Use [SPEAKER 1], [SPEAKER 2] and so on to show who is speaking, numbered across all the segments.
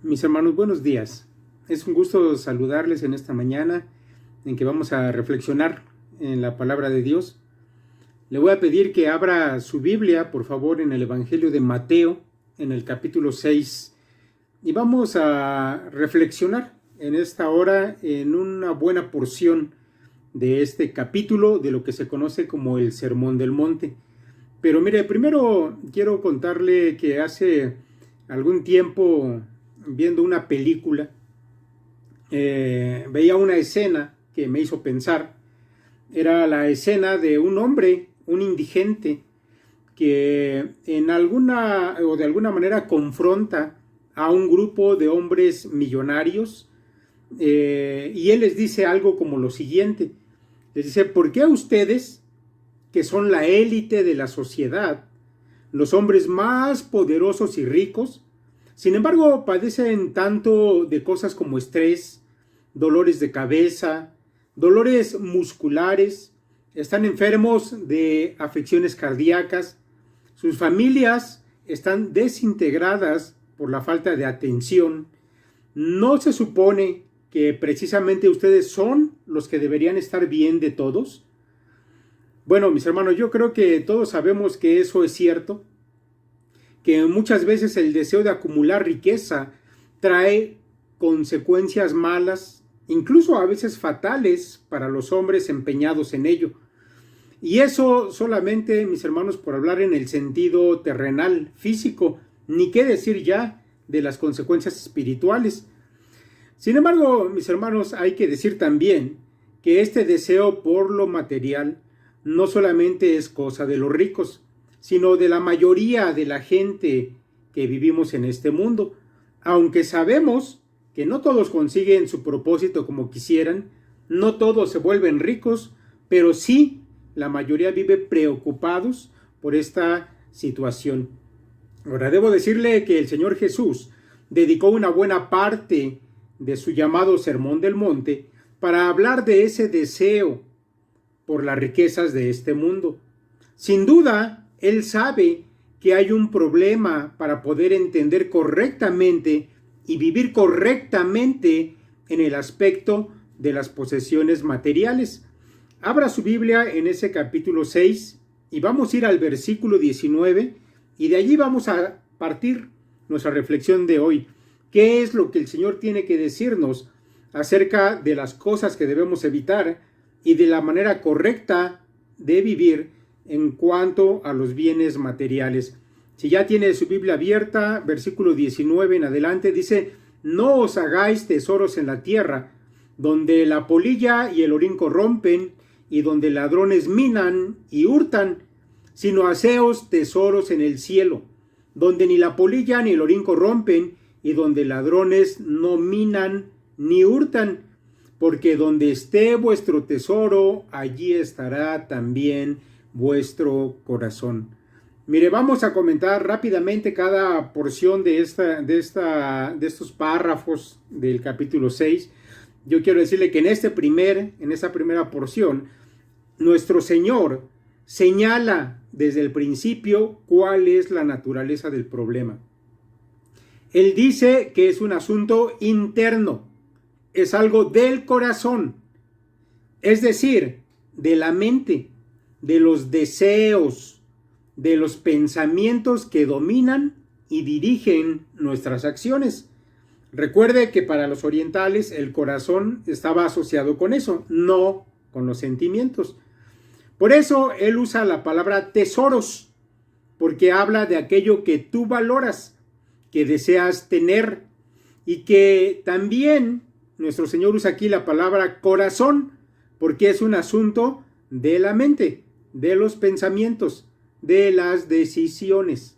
[SPEAKER 1] Mis hermanos, buenos días. Es un gusto saludarles en esta mañana en que vamos a reflexionar en la palabra de Dios. Le voy a pedir que abra su Biblia, por favor, en el Evangelio de Mateo, en el capítulo 6. Y vamos a reflexionar en esta hora en una buena porción de este capítulo de lo que se conoce como el Sermón del Monte. Pero mire, primero quiero contarle que hace algún tiempo, viendo una película, veía una escena que me hizo pensar. Era la escena de un hombre, un indigente, que en alguna o de alguna manera confronta a un grupo de hombres millonarios, y él les dice algo como lo siguiente. Les dice: ¿por qué a ustedes, que son la élite de la sociedad, los hombres más poderosos y ricos, sin embargo padecen tanto de cosas como estrés, dolores de cabeza, dolores musculares, están enfermos de afecciones cardíacas, sus familias están desintegradas por la falta de atención? ¿No se supone que precisamente ustedes son los que deberían estar bien de todos? Bueno, mis hermanos, yo creo que todos sabemos que eso es cierto, que muchas veces el deseo de acumular riqueza trae consecuencias malas, incluso a veces fatales para los hombres empeñados en ello. Y eso solamente, mis hermanos, por hablar en el sentido terrenal, físico, ni qué decir ya de las consecuencias espirituales. Sin embargo, mis hermanos, hay que decir también que este deseo por lo material no solamente es cosa de los ricos, sino de la mayoría de la gente que vivimos en este mundo. Aunque sabemos que no todos consiguen su propósito como quisieran, no todos se vuelven ricos, pero sí la mayoría vive preocupados por esta situación. Ahora, debo decirle que el Señor Jesús dedicó una buena parte de su llamado Sermón del Monte para hablar de ese deseo por las riquezas de este mundo. Sin duda, Él sabe que hay un problema para poder entender correctamente y vivir correctamente en el aspecto de las posesiones materiales. Abra su Biblia en ese capítulo 6 y vamos a ir al versículo 19 y de allí vamos a partir nuestra reflexión de hoy. ¿Qué es lo que el Señor tiene que decirnos acerca de las cosas que debemos evitar y de la manera correcta de vivir en cuanto a los bienes materiales? Si ya tiene su Biblia abierta, versículo 19 en adelante dice: no os hagáis tesoros en la tierra, donde la polilla y el orín corrompen, y donde ladrones minan y hurtan, sino haceos tesoros en el cielo, donde ni la polilla ni el orín corrompen, y donde ladrones no minan ni hurtan, porque donde esté vuestro tesoro, allí estará también vuestro corazón. Mire, vamos a comentar rápidamente cada porción de estos párrafos del capítulo 6. Yo quiero decirle que en esta primera porción, nuestro Señor señala desde el principio cuál es la naturaleza del problema. Él dice que es un asunto interno, es algo del corazón, es decir, de la mente, de los deseos, de los pensamientos que dominan y dirigen nuestras acciones. Recuerde que para los orientales el corazón estaba asociado con eso, no con los sentimientos. Por eso él usa la palabra tesoros, porque habla de aquello que tú valoras, que deseas tener, y que también nuestro Señor usa aquí la palabra corazón, porque es un asunto de la mente, de los pensamientos, de las decisiones.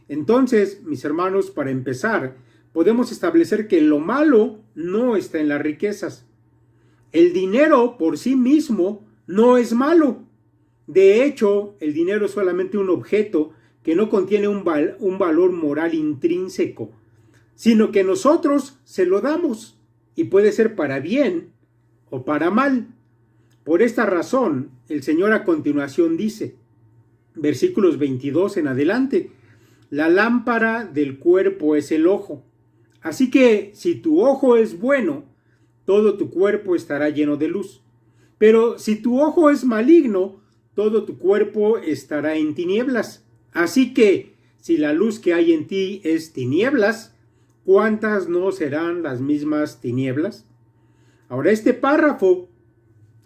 [SPEAKER 1] Entonces, mis hermanos, para empezar, podemos establecer que lo malo no está en las riquezas. El dinero por sí mismo no es malo. De hecho, el dinero es solamente un objeto que no contiene un valor moral intrínseco, sino que nosotros se lo damos, y puede ser para bien o para mal. Por esta razón, el Señor a continuación dice, versículos 22 en adelante: la lámpara del cuerpo es el ojo. Así que si tu ojo es bueno, todo tu cuerpo estará lleno de luz. Pero si tu ojo es maligno, todo tu cuerpo estará en tinieblas. Así que si la luz que hay en ti es tinieblas, ¿cuántas no serán las mismas tinieblas? Ahora, este párrafo,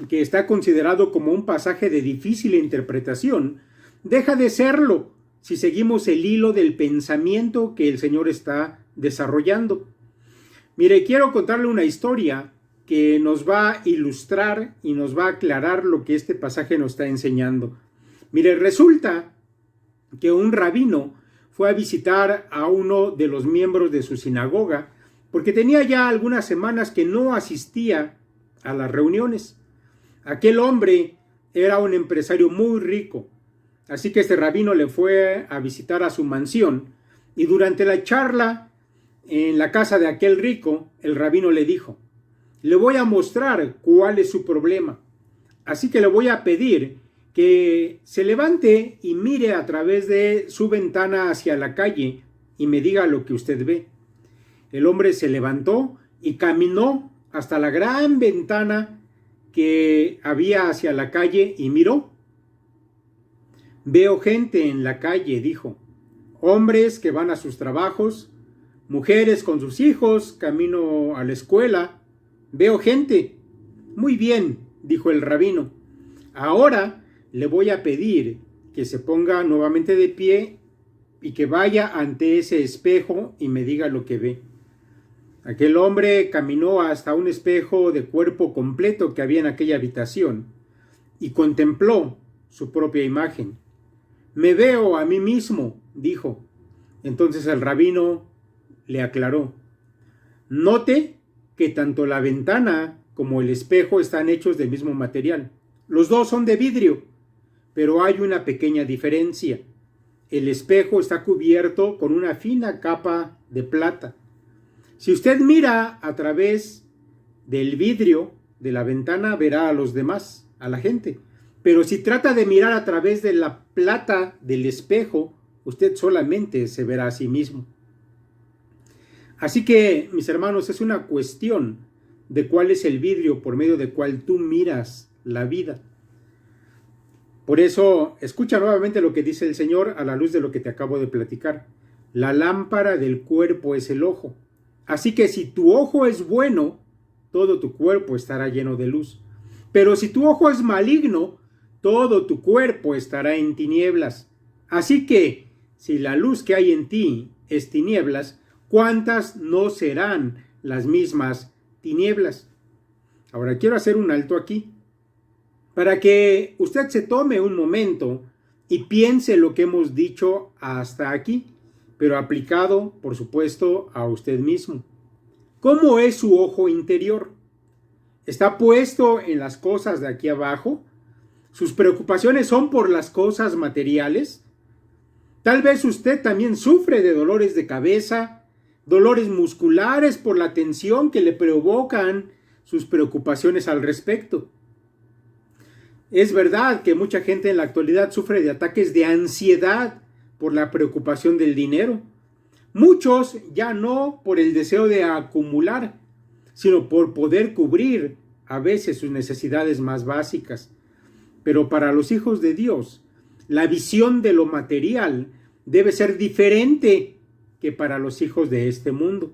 [SPEAKER 1] que está considerado como un pasaje de difícil interpretación, deja de serlo si seguimos el hilo del pensamiento que el Señor está desarrollando. Mire, quiero contarle una historia que nos va a ilustrar y nos va a aclarar lo que este pasaje nos está enseñando. Mire, resulta que un rabino fue a visitar a uno de los miembros de su sinagoga porque tenía ya algunas semanas que no asistía a las reuniones. Aquel hombre era un empresario muy rico, así que este rabino le fue a visitar a su mansión y durante la charla en la casa de aquel rico, el rabino le dijo: le voy a mostrar cuál es su problema, así que le voy a pedir que se levante y mire a través de su ventana hacia la calle y me diga lo que usted ve. El hombre se levantó y caminó hasta la gran ventana que había hacia la calle y miró. Veo gente en la calle, dijo, hombres que van a sus trabajos, mujeres con sus hijos, camino a la escuela. Veo gente. Muy bien, dijo el rabino. Ahora le voy a pedir que se ponga nuevamente de pie y que vaya ante ese espejo y me diga lo que ve. Aquel hombre caminó hasta un espejo de cuerpo completo que había en aquella habitación y contempló su propia imagen. Me veo a mí mismo, dijo. Entonces el rabino le aclaró: note que tanto la ventana como el espejo están hechos del mismo material. Los dos son de vidrio, pero hay una pequeña diferencia. El espejo está cubierto con una fina capa de plata. Si usted mira a través del vidrio de la ventana, verá a los demás, a la gente. Pero si trata de mirar a través de la plata del espejo, usted solamente se verá a sí mismo. Así que, mis hermanos, es una cuestión de cuál es el vidrio por medio del cual tú miras la vida. Por eso, escucha nuevamente lo que dice el Señor a la luz de lo que te acabo de platicar. La lámpara del cuerpo es el ojo. Así que si tu ojo es bueno, todo tu cuerpo estará lleno de luz. Pero si tu ojo es maligno, todo tu cuerpo estará en tinieblas. Así que, si la luz que hay en ti es tinieblas, ¿cuántas no serán las mismas tinieblas? Ahora quiero hacer un alto aquí, para que usted se tome un momento y piense lo que hemos dicho hasta aquí, pero aplicado, por supuesto, a usted mismo. ¿Cómo es su ojo interior? ¿Está puesto en las cosas de aquí abajo? ¿Sus preocupaciones son por las cosas materiales? Tal vez usted también sufre de dolores de cabeza, dolores musculares por la tensión que le provocan sus preocupaciones al respecto. Es verdad que mucha gente en la actualidad sufre de ataques de ansiedad por la preocupación del dinero. Muchos ya no por el deseo de acumular, sino por poder cubrir a veces sus necesidades más básicas. Pero para los hijos de Dios, la visión de lo material debe ser diferente que para los hijos de este mundo.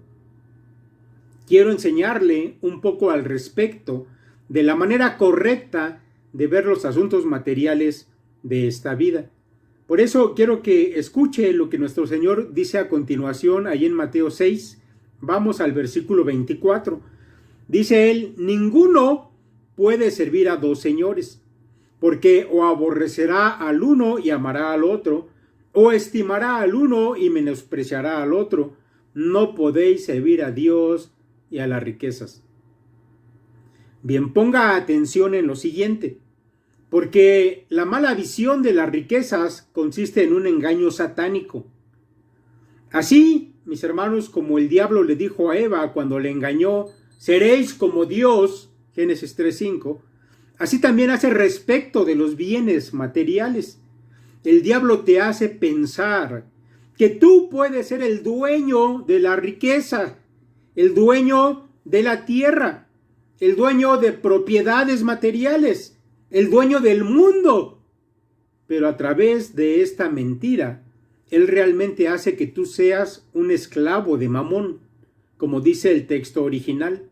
[SPEAKER 1] Quiero enseñarle un poco al respecto de la manera correcta de ver los asuntos materiales de esta vida. Por eso quiero que escuche lo que nuestro Señor dice a continuación ahí en Mateo 6. Vamos al versículo 24. Dice él: ninguno puede servir a dos señores, porque o aborrecerá al uno y amará al otro, o estimará al uno y menospreciará al otro. No podéis servir a Dios y a las riquezas. Bien, ponga atención en lo siguiente, porque la mala visión de las riquezas consiste en un engaño satánico. Así, mis hermanos, como el diablo le dijo a Eva cuando le engañó: seréis como Dios, Génesis 3:5, así también hace respecto de los bienes materiales. El diablo te hace pensar que tú puedes ser el dueño de la riqueza, el dueño de la tierra, el dueño de propiedades materiales, el dueño del mundo. Pero a través de esta mentira, él realmente hace que tú seas un esclavo de Mamón, como dice el texto original.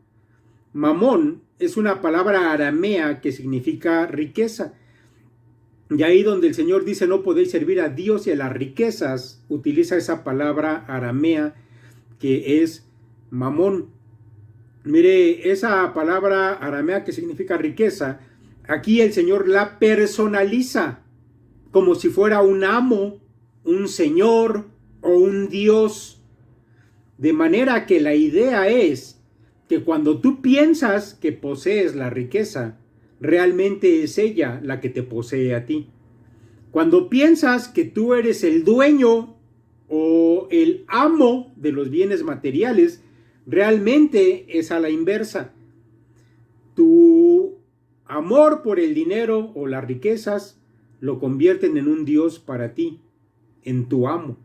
[SPEAKER 1] Mamón es una palabra aramea que significa riqueza. Y ahí donde el Señor dice no podéis servir a Dios y a las riquezas, utiliza esa palabra aramea que es Mamón. Mire, esa palabra aramea que significa riqueza, aquí el Señor la personaliza como si fuera un amo, un señor o un Dios. De manera que la idea es que cuando tú piensas que posees la riqueza, realmente es ella la que te posee a ti. Cuando piensas que tú eres el dueño o el amo de los bienes materiales, realmente es a la inversa. Tu amor por el dinero o las riquezas lo convierten en un Dios para ti, en tu amo.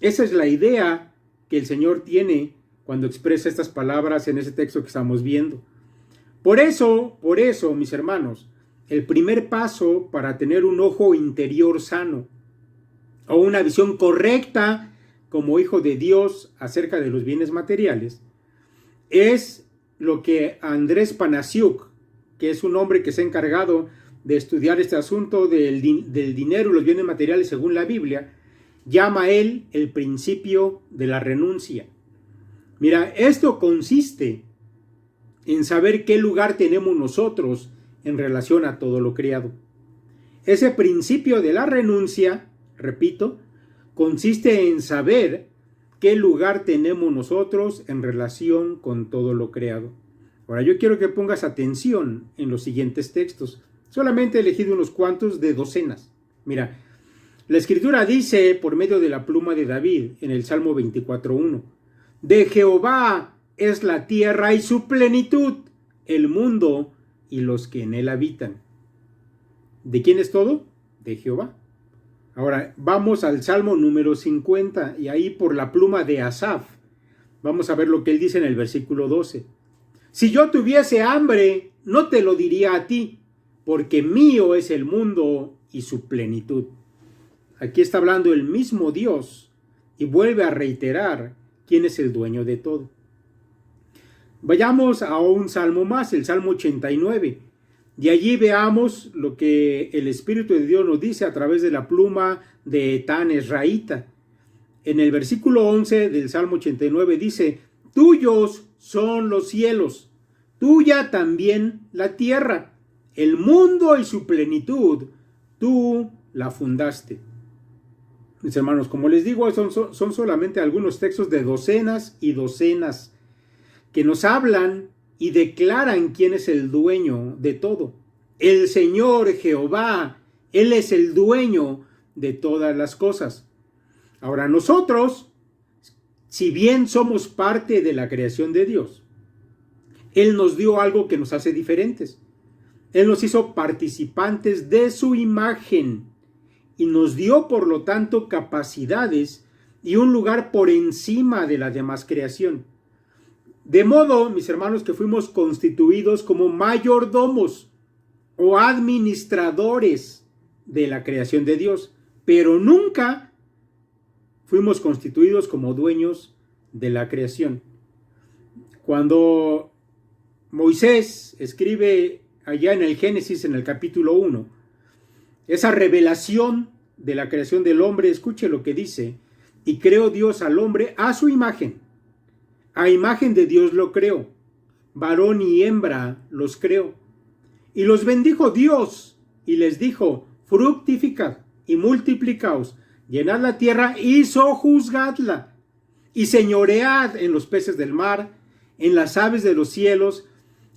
[SPEAKER 1] Esa es la idea que el Señor tiene cuando expresa estas palabras en ese texto que estamos viendo. Por eso, mis hermanos, el primer paso para tener un ojo interior sano o una visión correcta como hijo de Dios acerca de los bienes materiales es lo que Andrés Panasiuk, que es un hombre que se ha encargado de estudiar este asunto del dinero y los bienes materiales según la Biblia, llama él el principio de la renuncia. Mira, esto consiste en saber qué lugar tenemos nosotros en relación a todo lo creado. Ese principio de la renuncia, repito, consiste en saber qué lugar tenemos nosotros en relación con todo lo creado. Ahora, yo quiero que pongas atención en los siguientes textos. Solamente he elegido unos cuantos de docenas. Mira, la Escritura dice por medio de la pluma de David en el Salmo 24:1: de Jehová es la tierra y su plenitud, el mundo y los que en él habitan. ¿De quién es todo? De Jehová. Ahora vamos al Salmo número 50 y ahí por la pluma de Asaf vamos a ver lo que él dice en el versículo 12. Si yo tuviese hambre, no te lo diría a ti, porque mío es el mundo y su plenitud. Aquí está hablando el mismo Dios y vuelve a reiterar quién es el dueño de todo. Vayamos a un salmo más, el Salmo 89, y allí veamos lo que el Espíritu de Dios nos dice a través de la pluma de Etán Esraíta. En el versículo 11 del Salmo 89 dice: tuyos son los cielos, tuya también la tierra, el mundo y su plenitud, tú la fundaste. Mis hermanos, como les digo, son solamente algunos textos de docenas y docenas que nos hablan y declaran quién es el dueño de todo. El Señor Jehová, Él es el dueño de todas las cosas. Ahora nosotros, si bien somos parte de la creación de Dios, Él nos dio algo que nos hace diferentes. Él nos hizo participantes de su imagen y nos dio, por lo tanto, capacidades y un lugar por encima de la demás creación. De modo, mis hermanos, que fuimos constituidos como mayordomos o administradores de la creación de Dios, pero nunca fuimos constituidos como dueños de la creación. Cuando Moisés escribe allá en el Génesis, en el capítulo 1, esa revelación de la creación del hombre, escuche lo que dice: y creó Dios al hombre a su imagen. A imagen de Dios lo creó, varón y hembra los creó. Y los bendijo Dios y les dijo: fructificad y multiplicaos, llenad la tierra y sojuzgadla, y señoread en los peces del mar, en las aves de los cielos,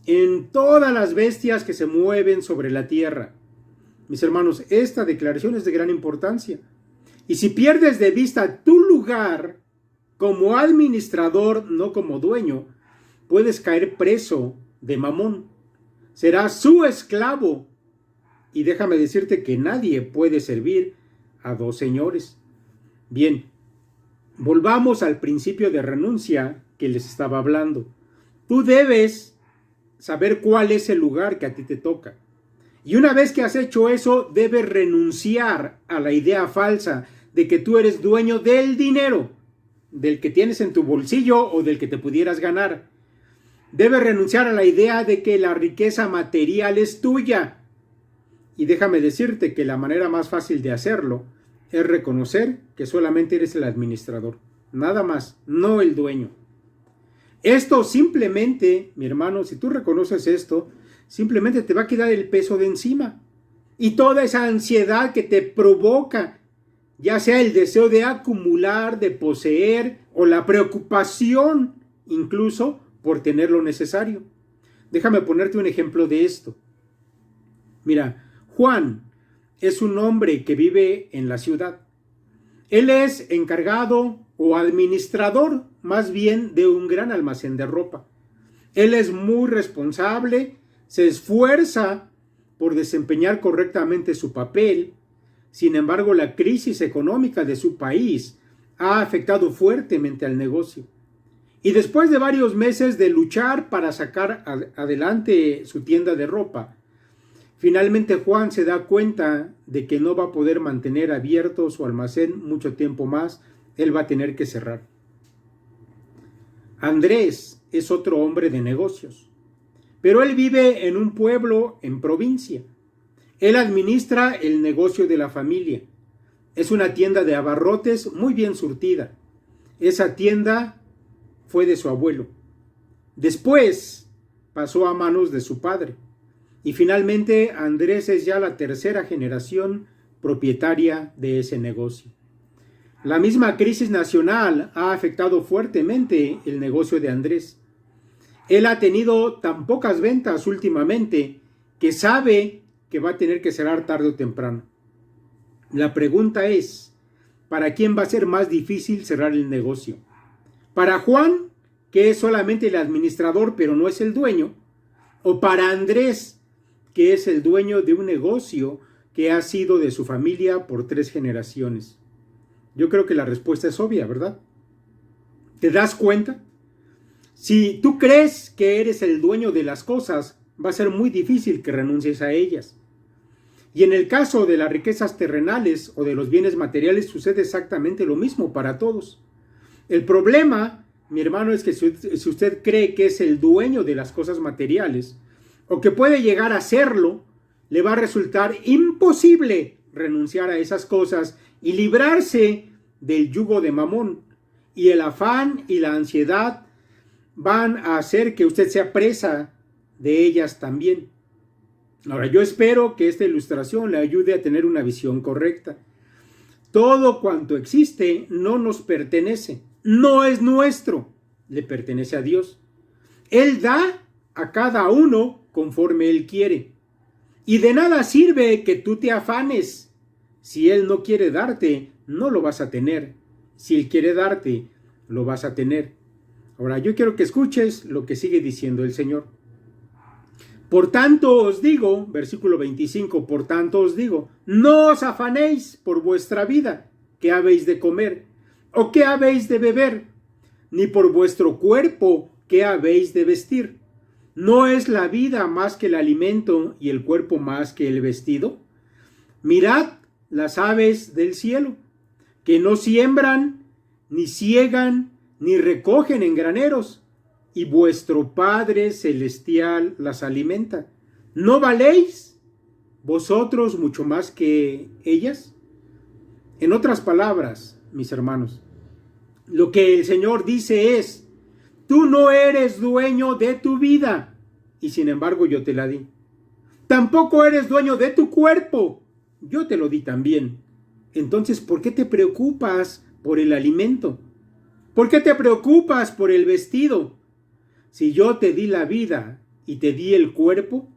[SPEAKER 1] en todas las bestias que se mueven sobre la tierra. Mis hermanos, esta declaración es de gran importancia. Y si pierdes de vista tu lugar como administrador, no como dueño, puedes caer preso de Mamón. Serás su esclavo. Y déjame decirte que nadie puede servir a dos señores. Bien, volvamos al principio de renuncia que les estaba hablando. Tú debes saber cuál es el lugar que a ti te toca. Y una vez que has hecho eso, debes renunciar a la idea falsa de que tú eres dueño del dinero, del que tienes en tu bolsillo o del que te pudieras ganar. Debes renunciar a la idea de que la riqueza material es tuya. Y déjame decirte que la manera más fácil de hacerlo es reconocer que solamente eres el administrador. Nada más, no el dueño. Esto simplemente, mi hermano, si tú reconoces esto, simplemente te va a quitar el peso de encima. Y toda esa ansiedad que te provoca, ya sea el deseo de acumular, de poseer, o la preocupación, incluso, por tener lo necesario. Déjame ponerte un ejemplo de esto. Mira, Juan es un hombre que vive en la ciudad. Él es encargado o administrador, más bien, de un gran almacén de ropa. Él es muy responsable, se esfuerza por desempeñar correctamente su papel. Sin embargo, la crisis económica de su país ha afectado fuertemente al negocio. Y después de varios meses de luchar para sacar adelante su tienda de ropa, finalmente Juan se da cuenta de que no va a poder mantener abierto su almacén mucho tiempo más. Él va a tener que cerrar. Andrés es otro hombre de negocios, pero él vive en un pueblo en provincia. Él administra el negocio de la familia. Es una tienda de abarrotes muy bien surtida. Esa tienda fue de su abuelo. Después pasó a manos de su padre. Y finalmente Andrés es ya la tercera generación propietaria de ese negocio. La misma crisis nacional ha afectado fuertemente el negocio de Andrés. Él ha tenido tan pocas ventas últimamente que sabe que va a tener que cerrar tarde o temprano. La pregunta es, ¿para quién va a ser más difícil cerrar el negocio? ¿Para Juan, que es solamente el administrador pero no es el dueño? ¿O para Andrés, que es el dueño de un negocio que ha sido de su familia por 3 generaciones? Yo creo que la respuesta es obvia, ¿verdad? ¿Te das cuenta? Si tú crees que eres el dueño de las cosas, va a ser muy difícil que renuncies a ellas. Y en el caso de las riquezas terrenales o de los bienes materiales sucede exactamente lo mismo para todos. El problema, mi hermano, es que si usted cree que es el dueño de las cosas materiales o que puede llegar a serlo, le va a resultar imposible renunciar a esas cosas y librarse del yugo de Mamón. Y el afán y la ansiedad van a hacer que usted sea presa de ellas también. Ahora, yo espero que esta ilustración le ayude a tener una visión correcta. Todo cuanto existe no nos pertenece, no es nuestro, le pertenece a Dios. Él da a cada uno conforme Él quiere. Y de nada sirve que tú te afanes. Si Él no quiere darte, no lo vas a tener. Si Él quiere darte, lo vas a tener. Ahora, yo quiero que escuches lo que sigue diciendo el Señor. Por tanto os digo, versículo 25, por tanto os digo, no os afanéis por vuestra vida, qué habéis de comer, o qué habéis de beber, ni por vuestro cuerpo, qué habéis de vestir. ¿No es la vida más que el alimento y el cuerpo más que el vestido? Mirad las aves del cielo, que no siembran, ni siegan, ni recogen en graneros, y vuestro Padre Celestial las alimenta. ¿No valéis vosotros mucho más que ellas? En otras palabras, mis hermanos, lo que el Señor dice es, tú no eres dueño de tu vida, y sin embargo yo te la di. Tampoco eres dueño de tu cuerpo, yo te lo di también. Entonces, ¿por qué te preocupas por el alimento? ¿Por qué te preocupas por el vestido? Si yo te di la vida y te di el cuerpo,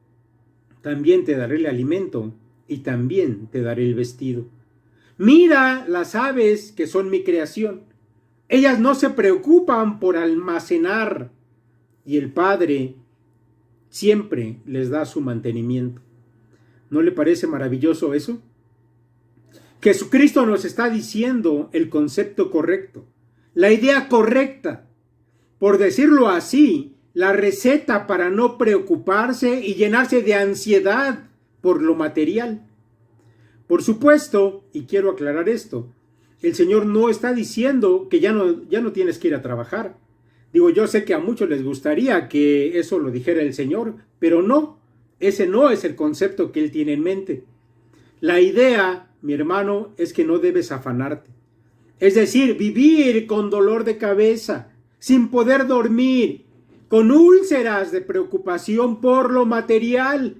[SPEAKER 1] también te daré el alimento y también te daré el vestido. Mira las aves que son mi creación. Ellas no se preocupan por almacenar y el Padre siempre les da su mantenimiento. ¿No le parece maravilloso eso? Jesucristo nos está diciendo el concepto correcto, la idea correcta. por decirlo así, la receta para no preocuparse y llenarse de ansiedad por lo material. Por supuesto, y quiero aclarar esto, el Señor no está diciendo que ya no tienes que ir a trabajar. Digo, yo sé que a muchos les gustaría que eso lo dijera el Señor, pero no, ese no es el concepto que Él tiene en mente. La idea, mi hermano, es que no debes afanarte. Es decir, vivir con dolor de cabeza, sin poder dormir, con úlceras de preocupación por lo material,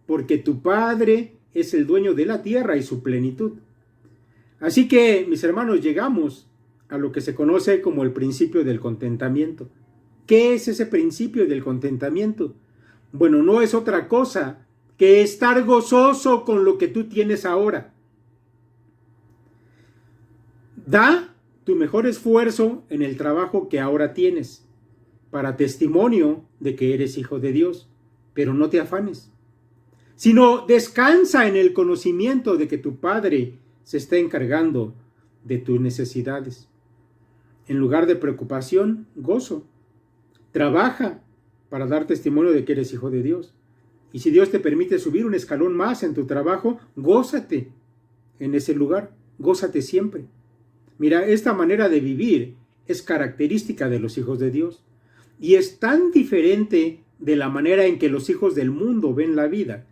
[SPEAKER 1] porque tu Padre es el dueño de la tierra y su plenitud. Así que, mis hermanos, llegamos a lo que se conoce como el principio del contentamiento. ¿Qué es ese principio del contentamiento? Bueno, no es otra cosa que estar gozoso con lo que tú tienes ahora. Da tu mejor esfuerzo en el trabajo que ahora tienes, para testimonio de que eres hijo de Dios, pero no te afanes, sino descansa en el conocimiento de que tu Padre se está encargando de tus necesidades. En lugar de preocupación, gozo. Trabaja para dar testimonio de que eres hijo de Dios. Y si Dios te permite subir un escalón más en tu trabajo, gózate en ese lugar, gózate siempre. Mira, esta manera de vivir es característica de los hijos de Dios y es tan diferente de la manera en que los hijos del mundo ven la vida,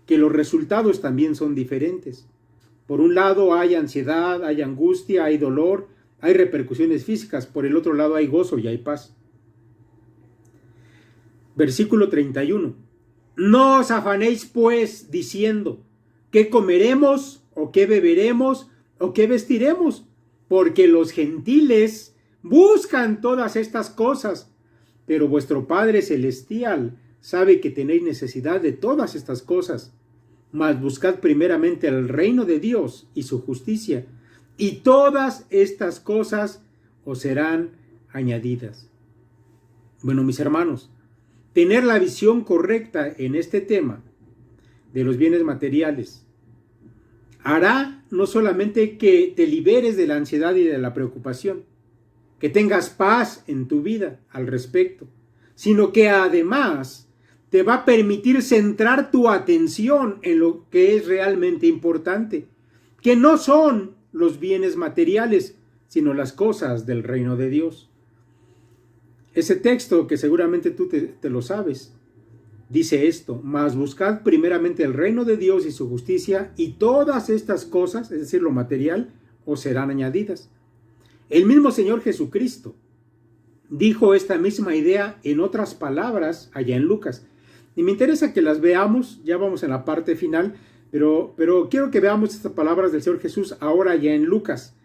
[SPEAKER 1] que los resultados también son diferentes. Por un lado hay ansiedad, hay angustia, hay dolor, hay repercusiones físicas. Por el otro lado hay gozo y hay paz. Versículo 31. No os afanéis pues diciendo, ¿qué comeremos o qué beberemos o qué vestiremos? Porque los gentiles buscan todas estas cosas, pero vuestro Padre Celestial sabe que tenéis necesidad de todas estas cosas. Mas buscad primeramente el reino de Dios y su justicia, y todas estas cosas os serán añadidas. Bueno, mis hermanos, tener la visión correcta en este tema de los bienes materiales hará no solamente que te liberes de la ansiedad y de la preocupación, que tengas paz en tu vida al respecto, sino que además te va a permitir centrar tu atención en lo que es realmente importante, que no son los bienes materiales, sino las cosas del reino de Dios. Ese texto, que seguramente tú te lo sabes, dice esto: mas buscad primeramente el reino de Dios y su justicia, y todas estas cosas, es decir, lo material, os serán añadidas. El mismo Señor Jesucristo dijo esta misma idea en otras palabras allá en Lucas. Y me interesa que las veamos, ya vamos en la parte final, pero quiero que veamos estas palabras del Señor Jesús ahora ya en Lucas.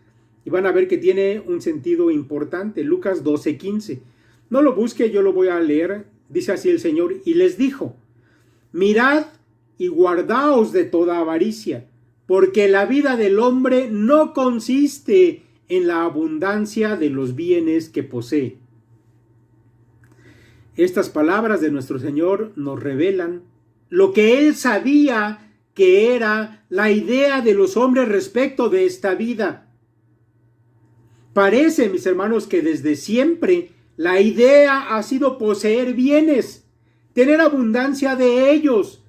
[SPEAKER 1] Y van a ver que tiene un sentido importante. Lucas 12:15. No lo busque, yo lo voy a leer. Dice así el Señor: y les dijo, mirad y guardaos de toda avaricia, porque la vida del hombre no consiste en la abundancia de los bienes que posee. Estas palabras de nuestro Señor nos revelan lo que Él sabía que era la idea de los hombres respecto de esta vida. Parece, mis hermanos, que desde siempre la idea ha sido poseer bienes, tener abundancia de ellos.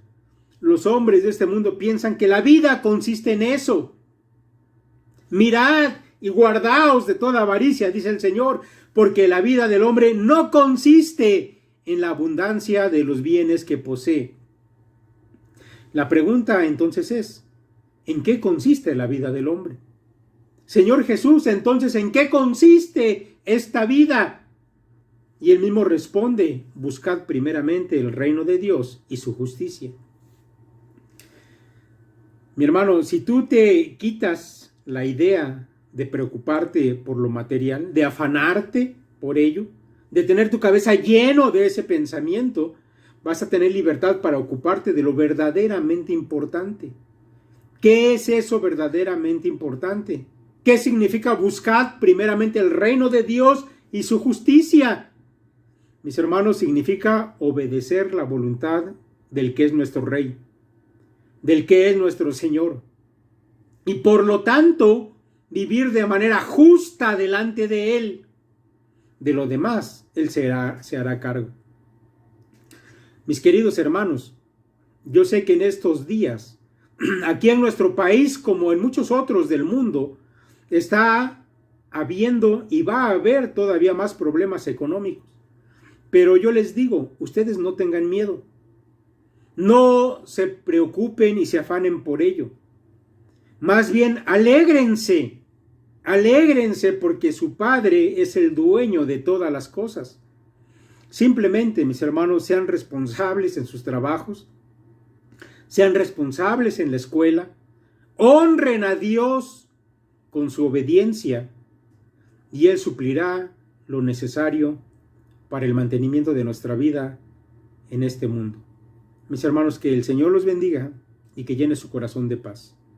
[SPEAKER 1] Los hombres de este mundo piensan que la vida consiste en eso. Mirad y guardaos de toda avaricia, dice el Señor, porque la vida del hombre no consiste en la abundancia de los bienes que posee. La pregunta entonces es, ¿en qué consiste la vida del hombre? Señor Jesús, entonces, ¿en qué consiste esta vida? Y él mismo responde: buscad primeramente el reino de Dios y su justicia. Mi hermano, si tú te quitas la idea de preocuparte por lo material, de afanarte por ello, de tener tu cabeza lleno de ese pensamiento, vas a tener libertad para ocuparte de lo verdaderamente importante. ¿Qué es eso verdaderamente importante? ¿Qué significa buscar primeramente el reino de Dios y su justicia? Mis hermanos, significa obedecer la voluntad del que es nuestro Rey, del que es nuestro Señor, y por lo tanto vivir de manera justa delante de Él. De lo demás, Él se hará cargo. Mis queridos hermanos, yo sé que en estos días, aquí en nuestro país, como en muchos otros del mundo, está habiendo y va a haber todavía más problemas económicos. Pero yo les digo, ustedes no tengan miedo. No se preocupen y se afanen por ello. Más bien, alégrense. Alégrense porque su Padre es el dueño de todas las cosas. Simplemente, mis hermanos, sean responsables en sus trabajos, sean responsables en la escuela, honren a Dios con su obediencia y Él suplirá lo necesario para el mantenimiento de nuestra vida en este mundo. Mis hermanos, que el Señor los bendiga y que llene su corazón de paz.